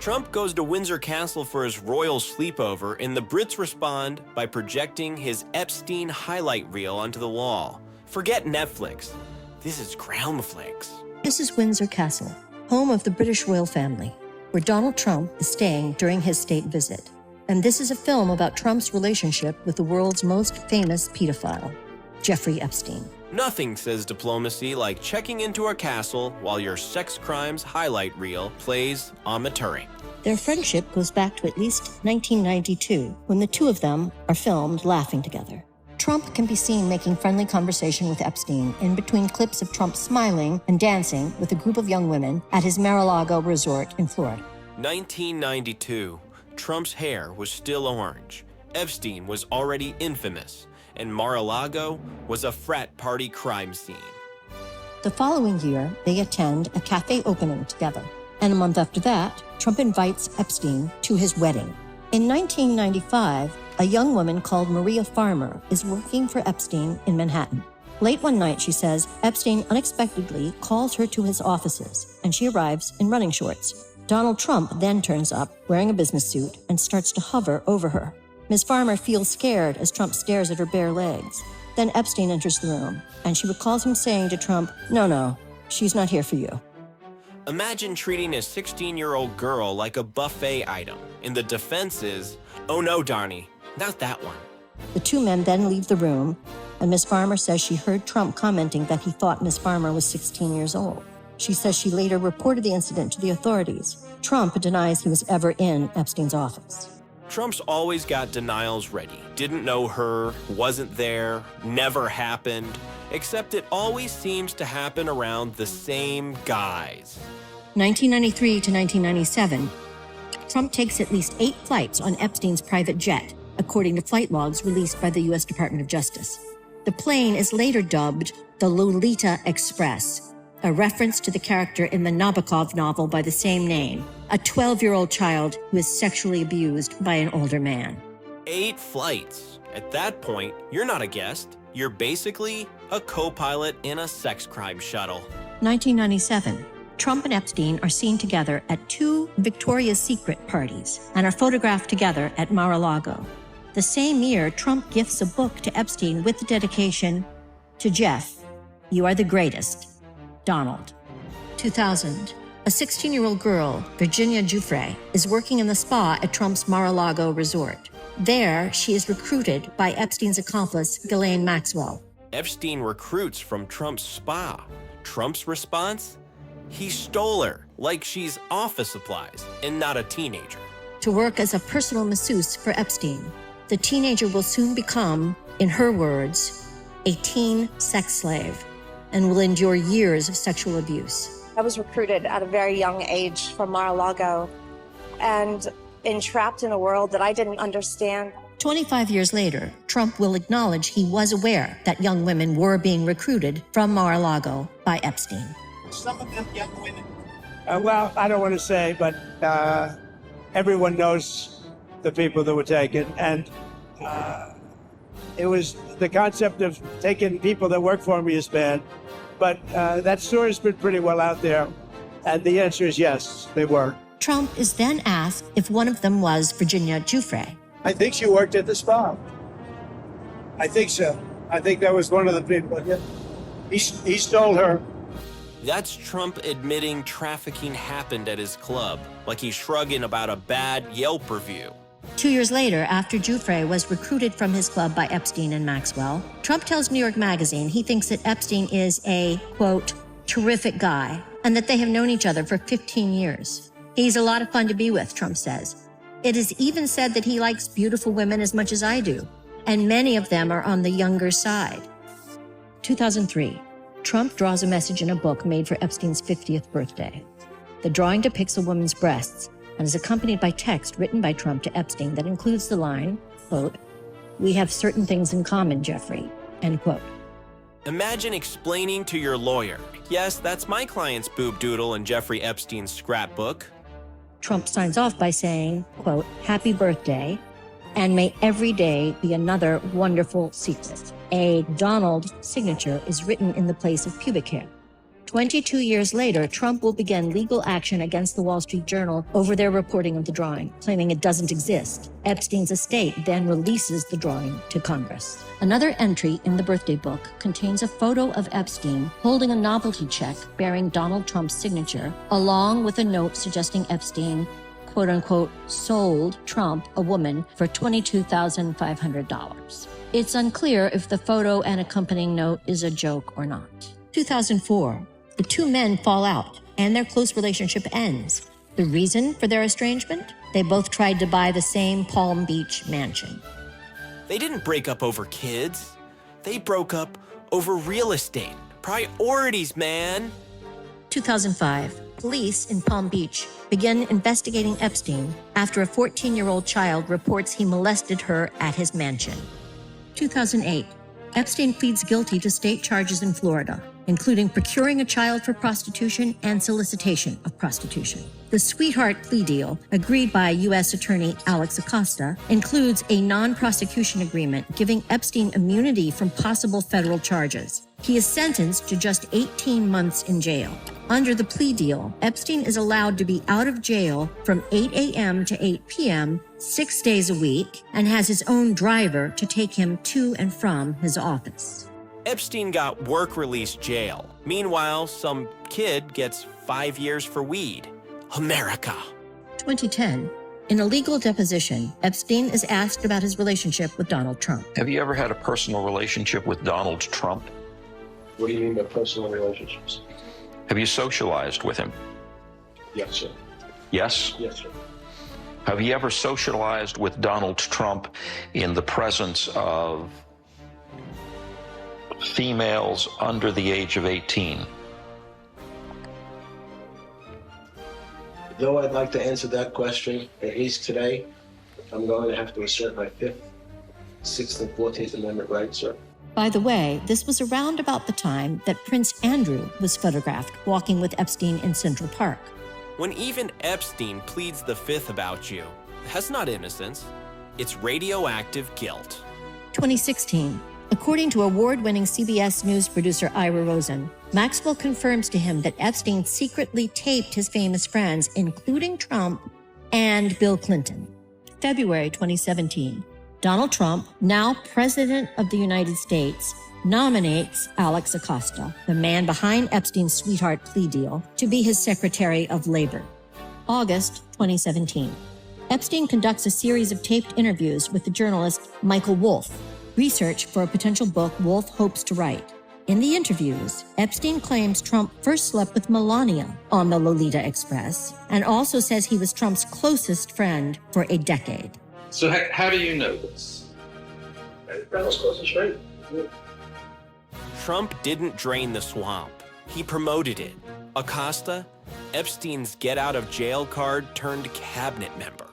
Trump goes to Windsor Castle for his royal sleepover, and the Brits respond by projecting his Epstein highlight reel onto the wall. Forget Netflix. This is Crownflix. This is Windsor Castle, home of the British royal family, where Donald Trump is staying during his state visit. And this is a film about Trump's relationship with the world's most famous pedophile, Jeffrey Epstein. Nothing says diplomacy like checking into a castle while your sex crimes highlight reel plays on Maturing. Their friendship goes back to at least 1992, when the two of them are filmed laughing together. Trump can be seen making friendly conversation with Epstein in between clips of Trump smiling and dancing with a group of young women at his Mar-a-Lago resort in Florida. 1992. Trump's hair was still orange. Epstein was already infamous, and Mar-a-Lago was a frat party crime scene. The following year, they attend a cafe opening together. And a month after that, Trump invites Epstein to his wedding. In 1995, a young woman called Maria Farmer is working for Epstein in Manhattan. Late one night, she says, Epstein unexpectedly calls her to his offices, and she arrives in running shorts. Donald Trump then turns up wearing a business suit and starts to hover over her. Ms. Farmer feels scared as Trump stares at her bare legs. Then Epstein enters the room, and she recalls him saying to Trump, "No, she's not here for you." Imagine treating a 16-year-old girl like a buffet item, and the defense is, "Oh no, Darnie, not that one." The two men then leave the room, and Ms. Farmer says she heard Trump commenting that he thought Ms. Farmer was 16 years old. She says she later reported the incident to the authorities. Trump denies he was ever in Epstein's office. Trump's always got denials ready. Didn't know her, wasn't there, never happened, except it always seems to happen around the same guys. 1993 to 1997, Trump takes at least 8 flights on Epstein's private jet, according to flight logs released by the U.S. Department of Justice. The plane is later dubbed the Lolita Express, a reference to the character in the Nabokov novel by the same name, a 12-year-old child who is sexually abused by an older man. 8 flights. At that point, you're not a guest. You're basically a co-pilot in a sex crime shuttle. 1997, Trump and Epstein are seen together at 2 Victoria's Secret parties and are photographed together at Mar-a-Lago. The same year, Trump gifts a book to Epstein with the dedication, "To Jeff, you are the greatest. Donald." 2000, a 16-year-old girl, Virginia Giuffre, is working in the spa at Trump's Mar-a-Lago resort. There, she is recruited by Epstein's accomplice, Ghislaine Maxwell. Epstein recruits from Trump's spa. Trump's response? He stole her, like she's office supplies and not a teenager. To work as a personal masseuse for Epstein. The teenager will soon become, in her words, a teen sex slave, and will endure years of sexual abuse. I was recruited at a very young age from Mar-a-Lago and entrapped in a world that I didn't understand. 25 years later, Trump will acknowledge he was aware that young women were being recruited from Mar-a-Lago by Epstein. Some of them young women. Well, I don't want to say, but everyone knows the people that were taken. And it was the concept of taking people that work for me is bad. But that story's been pretty well out there. And the answer is yes, they were. Trump is then asked if one of them was Virginia Giuffre. I think she worked at the spa. I think so. I think that was one of the people. He stole her. That's Trump admitting trafficking happened at his club, like he's shrugging about a bad Yelp review. 2 years later, after Giuffre was recruited from his club by Epstein and Maxwell, Trump tells New York Magazine he thinks that Epstein is a, quote, terrific guy, and that they have known each other for 15 years. He's a lot of fun to be with, Trump says. It is even said that he likes beautiful women as much as I do, and many of them are on the younger side. 2003, Trump draws a message in a book made for Epstein's 50th birthday. The drawing depicts a woman's breasts and is accompanied by text written by Trump to Epstein that includes the line, quote, "We have certain things in common, Jeffrey," end quote. Imagine explaining to your lawyer, "Yes, that's my client's boob doodle in Jeffrey Epstein's scrapbook." Trump signs off by saying, quote, "Happy birthday, and may every day be another wonderful secret." A Donald signature is written in the place of pubic hair. 22 years later, Trump will begin legal action against the Wall Street Journal over their reporting of the drawing, claiming it doesn't exist. Epstein's estate then releases the drawing to Congress. Another entry in the birthday book contains a photo of Epstein holding a novelty check bearing Donald Trump's signature, along with a note suggesting Epstein, quote unquote, sold Trump a woman for $22,500. It's unclear if the photo and accompanying note is a joke or not. 2004. The two men fall out, and their close relationship ends. The reason for their estrangement? They both tried to buy the same Palm Beach mansion. They didn't break up over kids. They broke up over real estate. Priorities, man. 2005. Police in Palm Beach begin investigating Epstein after a 14-year-old child reports he molested her at his mansion. 2008. Epstein pleads guilty to state charges in Florida, including procuring a child for prostitution and solicitation of prostitution. The sweetheart plea deal, agreed by U.S. Attorney Alex Acosta, includes a non-prosecution agreement giving Epstein immunity from possible federal charges. He is sentenced to just 18 months in jail. Under the plea deal, Epstein is allowed to be out of jail from 8 a.m. to 8 p.m. 6 days a week and has his own driver to take him to and from his office. Epstein got work release jail. Meanwhile, some kid gets 5 years for weed. America. 2010. In a legal deposition, Epstein is asked about his relationship with Donald Trump. Have you ever had a personal relationship with Donald Trump? What do you mean by personal relationships? Have you socialized with him? Yes, sir. Yes? Yes, sir. Have you ever socialized with Donald Trump in the presence of females under the age of 18? Though I'd like to answer that question, at least today, I'm going to have to assert my 5th, 6th, and 14th Amendment rights, sir. By the way, this was around about the time that Prince Andrew was photographed walking with Epstein in Central Park. When even Epstein pleads the fifth about you, that's not innocence. It's radioactive guilt. 2016. According to award-winning CBS News producer Ira Rosen, Maxwell confirms to him that Epstein secretly taped his famous friends, including Trump and Bill Clinton. February 2017. Donald Trump, now President of the United States, nominates Alex Acosta, the man behind Epstein's sweetheart plea deal, to be his Secretary of Labor. August 2017. Epstein conducts a series of taped interviews with the journalist Michael Wolff, research for a potential book Wolff hopes to write. In the interviews, Epstein claims Trump first slept with Melania on the Lolita Express and also says he was Trump's closest friend for a decade. So how do you know this? That was close and straight. Yeah. Trump didn't drain the swamp. He promoted it. Acosta, Epstein's get-out-of-jail card turned cabinet member.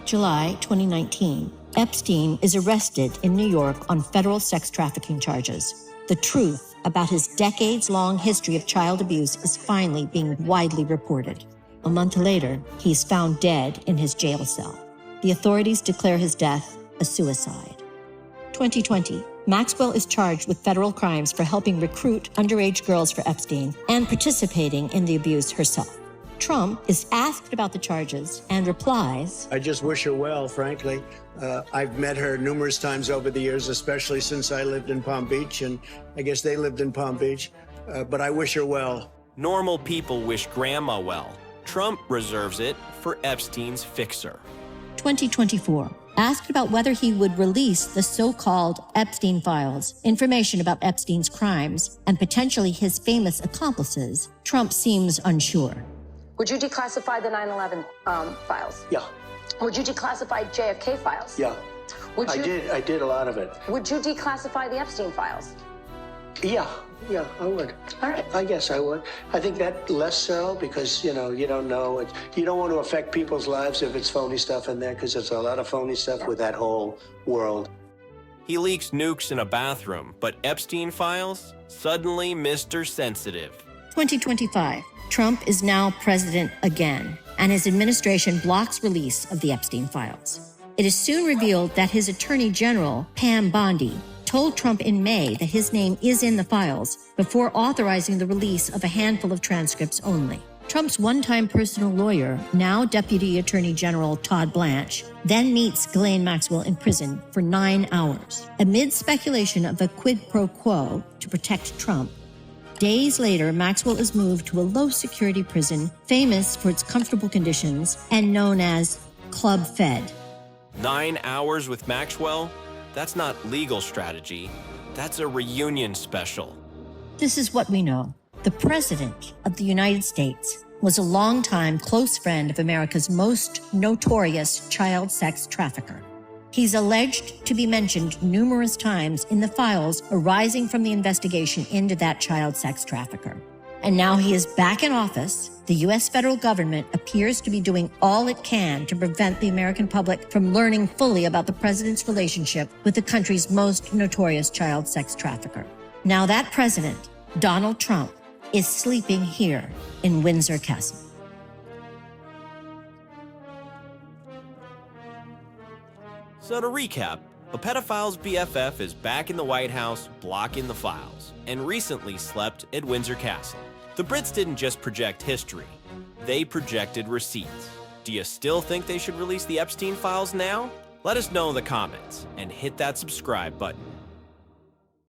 July 2019. Epstein is arrested in New York on federal sex trafficking charges. The truth about his decades-long history of child abuse is finally being widely reported. A month later, he's found dead in his jail cell. The authorities declare his death a suicide. 2020. Maxwell is charged with federal crimes for helping recruit underage girls for Epstein and participating in the abuse herself. Trump is asked about the charges and replies, I just wish her well, frankly. I've met her numerous times over the years, especially since I lived in Palm Beach, and I guess they lived in Palm Beach, but I wish her well. Normal people wish grandma well. Trump reserves it for Epstein's fixer. 2024. Asked about whether he would release the so-called Epstein files, information about Epstein's crimes, and potentially his famous accomplices, Trump seems unsure. Would you declassify the 9/11 files? Yeah. Would you declassify JFK files? Yeah. Would you, I did a lot of it. Would you declassify the Epstein files? Yeah, I would. All right. I guess I would. I think that less so because, you don't know. You don't want to affect people's lives if it's phony stuff in there because there's a lot of phony stuff with that whole world. He leaks nukes in a bathroom, but Epstein files? Suddenly Mr. Sensitive. 2025. Trump is now president again, and his administration blocks release of the Epstein files. It is soon revealed that his attorney general, Pam Bondi, told Trump in May that his name is in the files before authorizing the release of a handful of transcripts only. Trump's one-time personal lawyer, now Deputy Attorney General Todd Blanche, then meets Ghislaine Maxwell in prison for 9 hours. Amid speculation of a quid pro quo to protect Trump, days later, Maxwell is moved to a low-security prison famous for its comfortable conditions and known as Club Fed. 9 hours with Maxwell? That's not legal strategy. That's a reunion special. This is what we know. The President of the United States was a longtime close friend of America's most notorious child sex trafficker. He's alleged to be mentioned numerous times in the files arising from the investigation into that child sex trafficker. And now he is back in office. The U.S. federal government appears to be doing all it can to prevent the American public from learning fully about the president's relationship with the country's most notorious child sex trafficker. Now that president, Donald Trump, is sleeping here in Windsor Castle. So to recap, a pedophile's BFF is back in the White House blocking the files, and recently slept at Windsor Castle. The Brits didn't just project history, they projected receipts. Do you still think they should release the Epstein files now? Let us know in the comments, and hit that subscribe button.